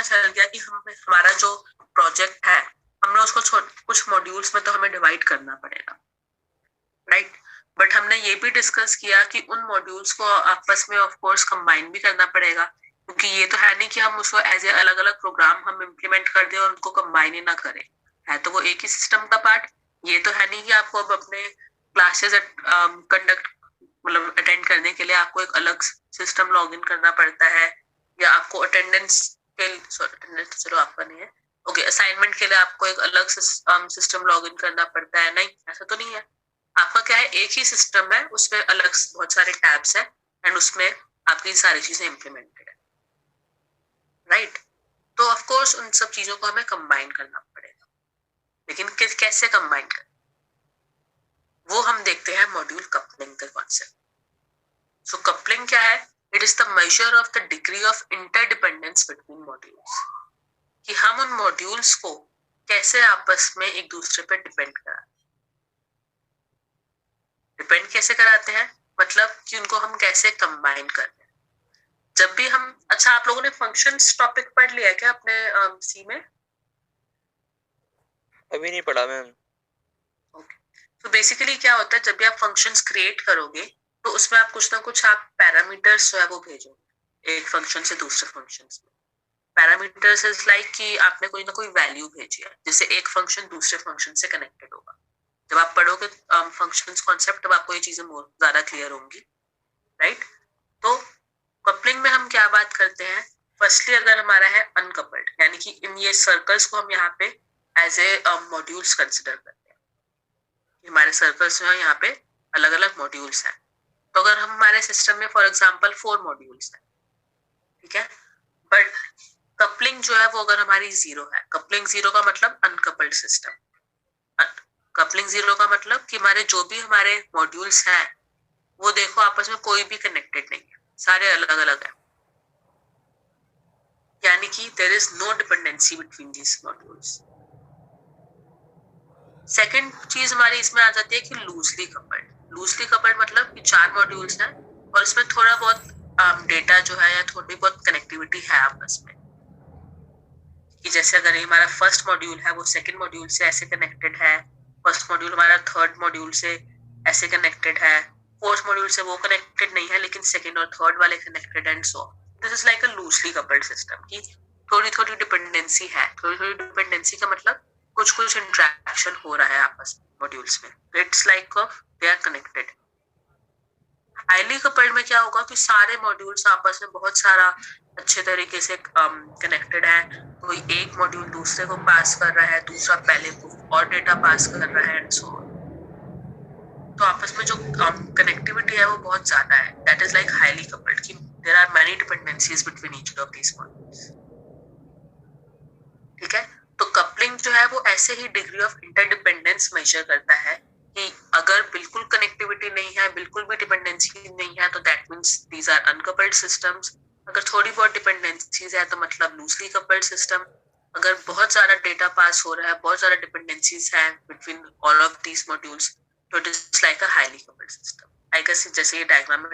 चल गया कि हमारा जो प्रोजेक्ट है हमने उसको कुछ मॉड्यूल्स में तो हमें डिवाइड करना पड़ेगा, राइट। बट हमने ये भी डिस्कस किया कि उन मॉड्यूल्स को आपस में ऑफ कोर्स कंबाइन भी करना पड़ेगा, क्योंकि ये तो है नहीं कि हम उसको एज ए अलग अलग प्रोग्राम हम इम्प्लीमेंट कर दें और उनको कंबाइन ही ना करें, है तो वो एक ही सिस्टम का पार्ट। ये तो है नहीं कि आपको अब अपने क्लासेस कंडक्ट मतलब अटेंड करने के लिए आपको एक अलग सिस्टम लॉग इन करना पड़ता है, या आपको अटेंडेंस चलो आपका नहीं है, ओके, असाइनमेंट के लिए आपको एक अलग सिस्टम लॉग इन करना पड़ता है, नहीं ऐसा तो नहीं है। आपका क्या है, एक ही सिस्टम है, उसमें अलग बहुत सारे टैब्स है एंड उसमें आपकी सारी चीजें इम्प्लीमेंटेड है, राइट। तो ऑफ कोर्स उन सब चीजों को हमें कंबाइन करना पड़ेगा, लेकिन कैसे कंबाइन करें वो हम देखते हैं मॉड्यूल कपलिंग का कॉन्सेप्ट। सो कपलिंग क्या है? It is the measure of the degree of interdependence between modules, कि हम उन मॉड्यूल्स को कैसे आपस में एक दूसरे पर डिपेंड कराते हैं। डिपेंड कैसे कराते हैं मतलब कि उनको हम कैसे कंबाइन करते हैं। जब भी हम, अच्छा आप लोगों ने फंक्शंस टॉपिक पढ़ लिया क्या अपने सी में? अभी नहीं पढ़ा मैम। ओके, तो बेसिकली क्या होता है, जब भी आप फंक्शंस क्रिएट करोगे तो उसमें आप कुछ ना कुछ आप पैरामीटर्स जो है वो भेजोगे एक फंक्शन से दूसरे फंक्शन में। पैरामीटर्स इज लाइक कि आपने कोई ना कोई वैल्यू भेजी है जिससे एक फंक्शन दूसरे फंक्शन से कनेक्टेड होगा। जब आप पढ़ोगे फंक्शंस कॉन्सेप्ट तब आपको ये चीजें ज्यादा क्लियर होंगी, राइट। तो कपलिंग में हम क्या बात करते हैं, फर्स्टली अगर हमारा है अनकपल्ड, यानी कि इन ये सर्कल्स को हम यहाँ पे एज ए मॉड्यूल्स कंसिडर करते हैं। हमारे सर्कल्स जो है यहाँ पे अलग अलग मॉड्यूल्स हैं। तो अगर हम हमारे सिस्टम में फॉर एग्जांपल 4 मॉड्यूल्स हैं, ठीक है, बट कपलिंग जो है वो अगर हमारी 0 है, कपलिंग 0 का मतलब अनकपल्ड सिस्टम। कपलिंग 0 का मतलब कि हमारे जो भी हमारे मॉड्यूल्स हैं वो देखो आपस में कोई भी कनेक्टेड नहीं है, सारे अलग अलग है, यानी कि there is no dependency between these modules. Second चीज हमारी इसमें आ जाती है कि लूजली कपल्ड। लूजली कपल्ड मतलब कि 4 मॉड्यूल्स हैं और इसमें थोड़ा बहुत डेटा जो है या थोड़ी बहुत कनेक्टिविटी है आपस में, कि जैसे अगर ये हमारा फर्स्ट मॉड्यूल है वो सेकंड मॉड्यूल से ऐसे कनेक्टेड है, फर्स्ट मॉड्यूल हमारा थर्ड मॉड्यूल से ऐसे कनेक्टेड है, फोर्थ मॉड्यूल से वो कनेक्टेड नहीं है लेकिन सेकंड और थर्ड वाले connected and so. This is like a loosely coupled system, की थोड़ी थोड़ी डिपेंडेंसी है। थोड़ी थोड़ी डिपेंडेंसी का मतलब कुछ कुछ इंटरेक्शन हो रहा है आपस में मॉड्यूल्स में, it's like they are connected. Highly coupled में क्या होगा कि सारे मॉड्यूल्स आपस में बहुत सारा अच्छे तरीके से कनेक्टेड है, कोई एक मॉड्यूल दूसरे को पास कर रहा है, दूसरा पहले को और डेटा पास कर रहा है एंड सो ऑन। तो आपस में जो कनेक्टिविटी है वो बहुत ज्यादा है, that is like highly coupled, कि there are many dependencies between each of these modules, ठीक है। तो कपलिंग जो है वो ऐसे ही डिग्री ऑफ इंटरडिपेंडेंस मेजर करता है कि अगर बिल्कुल कनेक्टिविटी नहीं है, बिल्कुल भी डिपेंडेंसी नहीं है, तो that means these are uncoupled systems. अगर थोड़ी बहुत डिपेंडेंसीज है तो मतलब लूजली कपल्ड सिस्टम। अगर बहुत सारा डेटा पास हो रहा है, बहुत सारा डिपेंडेंसीज है between all of these modules, तो it is like a highly coupled system. I guess जैसे ये डायग्राम में